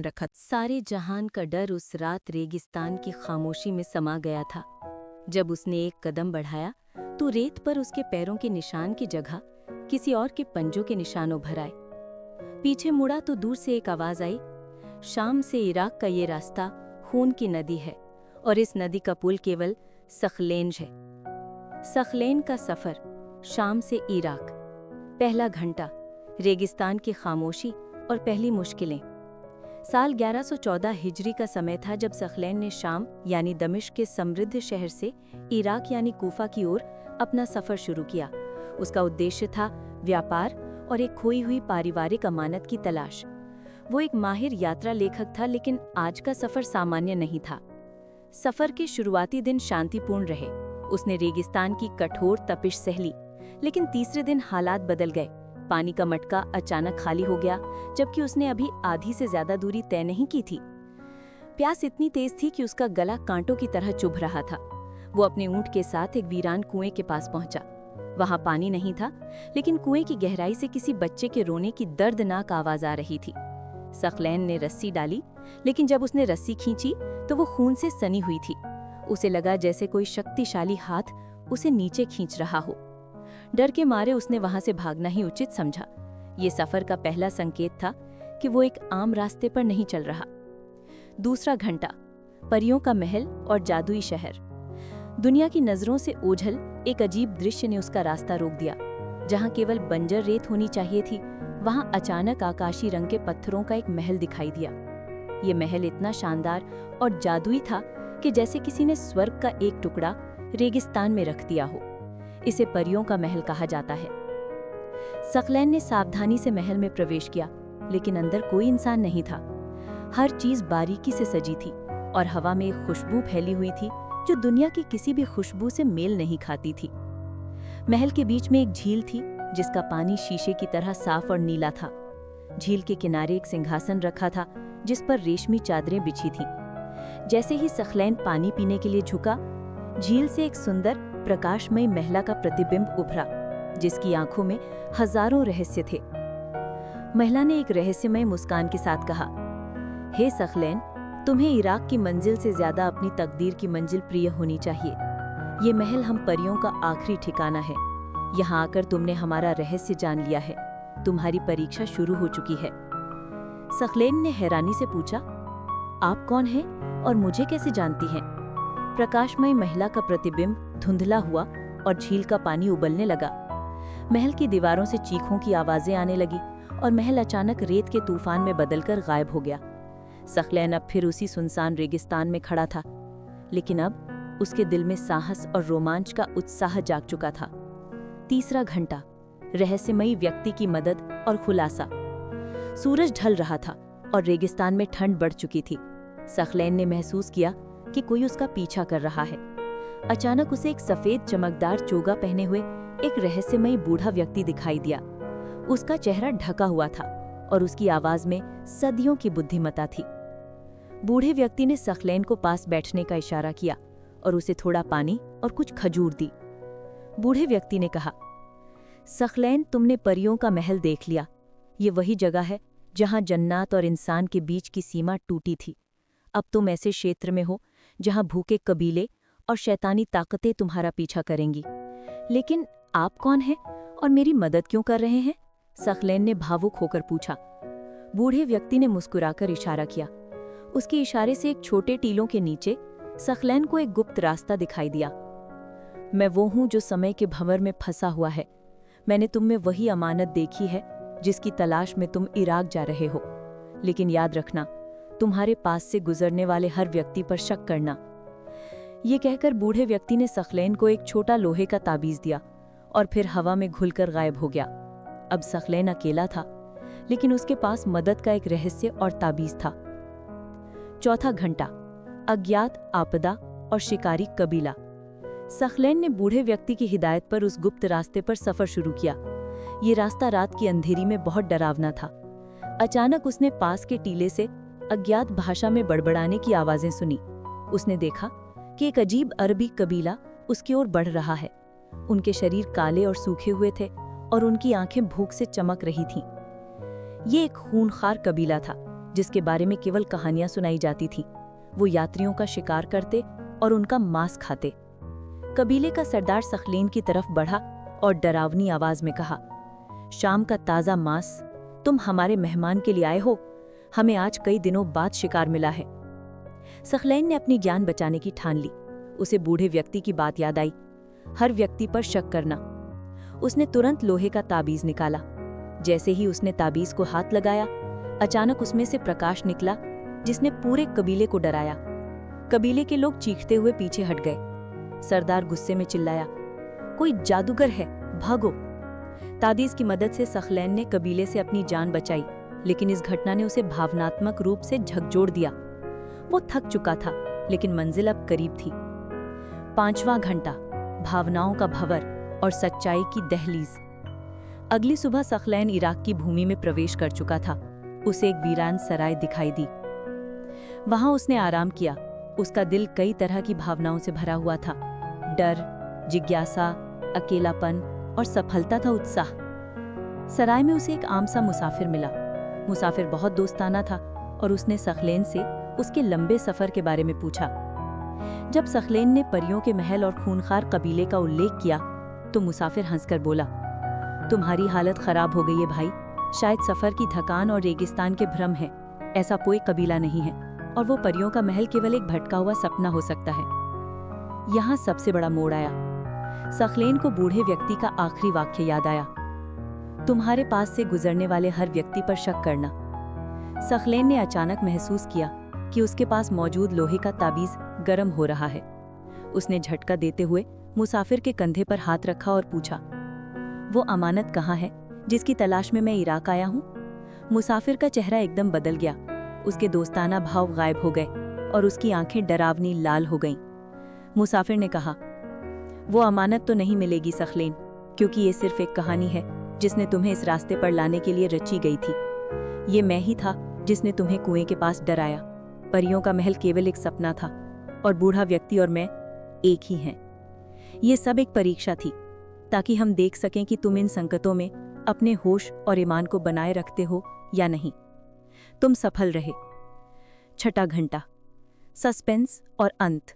रखा। सारे जहान का डर उस रात रेगिस्तान की खामोशी में समा गया था। जब उसने एक कदम बढ़ाया तो रेत पर उसके पैरों के निशान की जगह किसी और के पंजों के निशान उभर आए। पीछे मुड़ा तो दूर से एक आवाज आई, शाम से इराक का ये रास्ता खून की नदी है और इस नदी का पुल केवल सखलेंज है। सखलेन का सफर, शाम से इराक। पहला घंटा, रेगिस्तान की खामोशी और पहली मुश्किलें। साल 1114 हिजरी का समय था जब सखलेन ने शाम यानी दमिश्क के समृद्ध शहर से इराक यानी कूफा की ओर अपना सफर शुरू किया। उसका उद्देश्य था व्यापार और एक खोई हुई पारिवारिक अमानत की तलाश। वो एक माहिर यात्रा लेखक था, लेकिन आज का सफर सामान्य नहीं था। सफर के शुरुआती दिन शांतिपूर्ण रहे। उसने रेगिस्तान की कठोर तपिश सह ली, लेकिन तीसरे दिन हालात बदल गए। पानी का मटका अचानक खाली हो गया, जबकि उसने अभी आधी से ज्यादा दूरी तय नहीं की थी। प्यास इतनी तेज थी कि उसका गला कांटों की तरह चुभ रहा था। वो अपने ऊंट के साथ एक वीरान कुएं के पास पहुंचा। वहां पानी नहीं था, लेकिन कुएं की गहराई से किसी बच्चे के रोने की दर्दनाक आवाज आ रही थी। सखलेन ने रस्सी डाली, लेकिन जब उसने रस्सी खींची तो वो खून से सनी हुई थी। उसे लगा जैसे कोई शक्तिशाली हाथ उसे नीचे खींच रहा हो। डर के मारे उसने वहां से भागना ही उचित समझा। ये सफर का पहला संकेत था कि वो एक आम रास्ते पर नहीं चल रहा। दूसरा घंटा, परियों का महल और जादुई शहर। दुनिया की नजरों से ओझल एक अजीब दृश्य ने उसका रास्ता रोक दिया। जहां केवल बंजर रेत होनी चाहिए थी, वहां अचानक आकाशी रंग के पत्थरों का एक महल दिखाई दिया। ये महल इतना शानदार और जादुई था कि जैसे किसी ने स्वर्ग का एक टुकड़ा रेगिस्तान में रख दिया हो। इसे परियों का महल कहा जाता है। सखलेन ने सावधानी से महल में प्रवेश किया, लेकिन अंदर कोई इंसान नहीं था। हर चीज बारीकी से सजी थी और हवा में एक खुशबू फैली हुई थी जो दुनिया की किसी भी खुशबू से मेल नहीं खाती थी। महल के बीच में एक झील थी जिसका पानी शीशे की तरह साफ और नीला था। झील के किनारे एक सिंहासन रखा था जिस पर रेशमी चादरें बिछी थीं। जैसे ही सखलेन पानी पीने के लिए झुका, झील से एक सुंदर प्रकाशमयी महिला का प्रतिबिंब उभरा, जिसकी आंखों में हजारों रहस्य थे। महिला ने एक रहस्यमय मुस्कान के साथ कहा, हे सखलेन, तुम्हें इराक की मंजिल से ज्यादा अपनी तकदीर की मंजिल प्रिय होनी चाहिए। ये महल हम परियों का आखिरी ठिकाना है। यहाँ आकर तुमने हमारा रहस्य जान लिया है। तुम्हारी परीक्षा शुरू हो चुकी है। सखलेन ने हैरानी से पूछा, आप कौन हैं और मुझे कैसे जानती हैं? प्रकाशमयी महिला का प्रतिबिंब धुंधला हुआ और झील का पानी उबलने लगा। महल की दीवारों से चीखों की आवाजें आने लगी और महल अचानक रेत के तूफान में बदलकर गायब हो गया। सखलेन अब फिर उसी सुनसान रेगिस्तान में खड़ा था, लेकिन अब उसके दिल में साहस और रोमांच का उत्साह जाग चुका था। तीसरा घंटा, रहस्यमयी व्यक्ति की मदद और खुलासा। सूरज ढल रहा था और रेगिस्तान में ठंड बढ़ चुकी थी। सखलेन ने महसूस किया कि कोई उसका पीछा कर रहा है। अचानक उसे एक सफेद चमकदार चोगा पहने हुए एक रहस्यमयी बूढ़ा व्यक्ति दिखाई दिया। उसका चेहरा ढका हुआ था और उसकी आवाज में सदियों की बुद्धिमत्ता थी। बूढ़े व्यक्ति ने सखलेन को पास बैठने का इशारा किया और उसे थोड़ा पानी और कुछ खजूर दी। बूढ़े व्यक्ति ने कहा, सखलेन, तुमने परियों का महल देख लिया। ये वही जगह है जहां जन्नत और इंसान के बीच की सीमा टूटी थी। अब तुम ऐसे क्षेत्र में हो जहां भूखे कबीले और शैतानी ताकतें तुम्हारा पीछा करेंगी। लेकिन आप कौन हैं और मेरी मदद क्यों कर रहे हैं? सखलेन ने भावुक होकर पूछा। बूढ़े व्यक्ति ने मुस्कुराकर इशारा किया। उसके इशारे से एक छोटे टीलों के नीचे सखलेन को एक गुप्त रास्ता दिखाई दिया। मैं वो हूं जो समय के भंवर में फंसा हुआ है। मैंने तुम में वही अमानत देखी है जिसकी तलाश में तुम इराक जा रहे हो। लेकिन याद रखना, तुम्हारे पास से गुजरने वाले हर व्यक्ति पर शक करना। ये कहकर बूढ़े व्यक्ति ने सखलेन को एक छोटा लोहे का ताबीज दिया और फिर हवा में घुलकर गायब हो गया। अब सखलेन अकेला था, लेकिन उसके पास मदद का एक रहस्य और ताबीज था। चौथा घंटा, अज्ञात आपदा और शिकारी कबीला। सखलेन ने बूढ़े व्यक्ति की हिदायत पर उस गुप्त रास्ते पर सफर शुरू किया। ये रास्ता रात की अंधेरी में बहुत डरावना था। अचानक उसने पास के टीले से अज्ञात भाषा में बड़बड़ाने की आवाजें सुनी। उसने देखा कि एक अजीब अरबी कबीला उसकी ओर बढ़ रहा है। उनके शरीर काले और सूखे हुए थे और उनकी आंखें भूख से चमक रही थीं। ये एक खूंखार कबीला था जिसके बारे में केवल कहानियां सुनाई जाती थी। वो यात्रियों का शिकार करते और उनका मांस खाते। कबीले का सरदार सखलेन की तरफ बढ़ा और डरावनी आवाज में कहा, शाम का ताज़ा मांस, तुम हमारे मेहमान के लिए आए हो? हमें आज कई दिनों बाद शिकार मिला है। सखलेन ने अपनी जान बचाने की ठान ली। उसे बूढ़े व्यक्ति की बात याद आई, हर व्यक्ति पर शक करना। उसने तुरंत लोहे का ताबीज निकाला। जैसे ही उसने ताबीज को हाथ लगाया, अचानक उसमें से प्रकाश निकला जिसने पूरे कबीले को डराया। कबीले के लोग चीखते हुए पीछे हट गए। सरदार गुस्से में चिल्लाया, कोई जादूगर है, भागो। ताबीज की मदद से सखलेन ने कबीले से अपनी जान बचाई, लेकिन इस घटना ने उसे भावनात्मक रूप से झकझोर दिया। वो थक चुका था, लेकिन मंजिल अब करीब थी। 5वां घंटा, भावनाओं का भंवर और सच्चाई की दहलीज। अगली सुबह सखलेन इराक की भूमि में प्रवेश कर चुका था। उसे एक वीरान सराय दिखाई दी। वहां उसने आराम किया। उसका दिल कई तरह की भावनाओं से भरा हुआ था। डर, जिज्ञासा, अकेलापन और सफलता था उत्साह। सराय में उसे एक आम सा मुसाफिर मिला। मुसाफिर बहुत दोस्ताना था और उसने सखलेन से उसके लंबे सफर के बारे में पूछा। जब सखलेन ने परियों के महल और खूंखार कबीले का उल्लेख किया तो मुसाफिर हंसकर बोला, तुम्हारी हालत खराब हो गई है भाई। शायद सफर की थकान और रेगिस्तान के भ्रम है। ऐसा कोई कबीला नहीं है और वो परियों का महल केवल एक भटका हुआ सपना हो सकता है। यहाँ सबसे बड़ा मोड़ आया। सखलेन को बूढ़े व्यक्ति का आखिरी वाक्य याद आया, तुम्हारे पास से गुजरने वाले हर व्यक्ति पर शक करना। सखलेन ने अचानक महसूस किया कि उसके पास मौजूद लोहे का ताबीज गर्म हो रहा है। उसने झटका देते हुए मुसाफिर के कंधे पर हाथ रखा और पूछा, वो अमानत कहाँ है जिसकी तलाश में मैं इराक आया हूँ? मुसाफिर का चेहरा एकदम बदल गया। उसके दोस्ताना भाव गायब हो गए और उसकी आंखें डरावनी लाल हो गईं। मुसाफिर ने कहा, वो अमानत तो नहीं मिलेगी सखलेन, क्योंकि ये सिर्फ एक कहानी है जिसने तुम्हें इस रास्ते पर लाने के लिए रची गई थी। ये मैं ही था जिसने तुम्हें कुएं के पास डराया। परियों का महल केवल एक सपना था और बूढ़ा व्यक्ति और मैं एक ही हैं। ये सब एक परीक्षा थी ताकि हम देख सकें कि तुम इन संकटों में अपने होश और ईमान को बनाए रखते हो या नहीं। तुम सफल रहे। 6वां घंटा, सस्पेंस और अंत।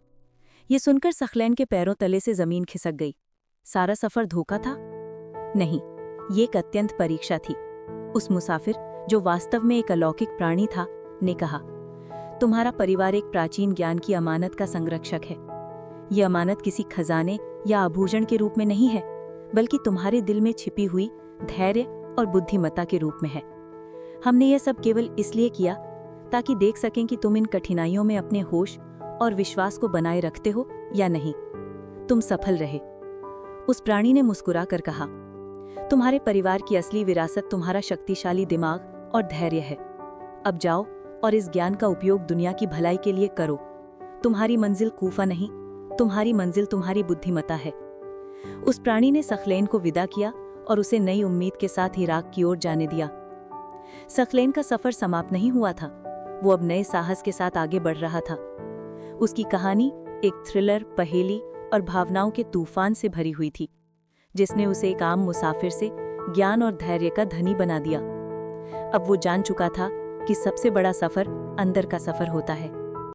ये सुनकर सखलेन के पैरों तले से जमीन खिसक गई। सारा सफर धोखा था? नहीं, ये एक अत्यंत परीक्षा थी। उस मुसाफिर, जो वास्तव में एक अलौकिक प्राणी था, ने कहा, तुम्हारा परिवार एक प्राचीन ज्ञान की अमानत का संरक्षक है। ये अमानत किसी खजाने या आभूषण के रूप में नहीं है, बल्कि तुम्हारे दिल में छिपी हुई धैर्य और बुद्धिमत्ता के रूप में है। हमने यह सब केवल इसलिए किया ताकि देख सकें कि तुम इन कठिनाइयों में अपने होश और विश्वास को बनाए रखते हो या नहीं। तुम सफल रहे। उस प्राणी ने मुस्कुरा कर कहा, तुम्हारे परिवार की असली विरासत तुम्हारा शक्तिशाली दिमाग और धैर्य है। अब जाओ और इस ज्ञान का उपयोग दुनिया की भलाई के लिए करो। तुम्हारी मंजिल कूफा नहीं, तुम्हारी मंजिल तुम्हारी बुद्धिमत्ता है। उस प्राणी ने सखलेन को विदा किया और उसे नई उम्मीद के साथ इराक की ओर जाने दिया। सखलेन का सफर समाप्त नहीं हुआ था। वो अब नए साहस के साथ आगे बढ़ रहा था। उसकी कहानी एक थ्रिलर, पहेली और भावनाओं के तूफान से भरी हुई थी, जिसने उसे एक आम मुसाफिर से ज्ञान और धैर्य का धनी बना दिया। अब वो जान चुका था कि सबसे बड़ा सफर अंदर का सफर होता है।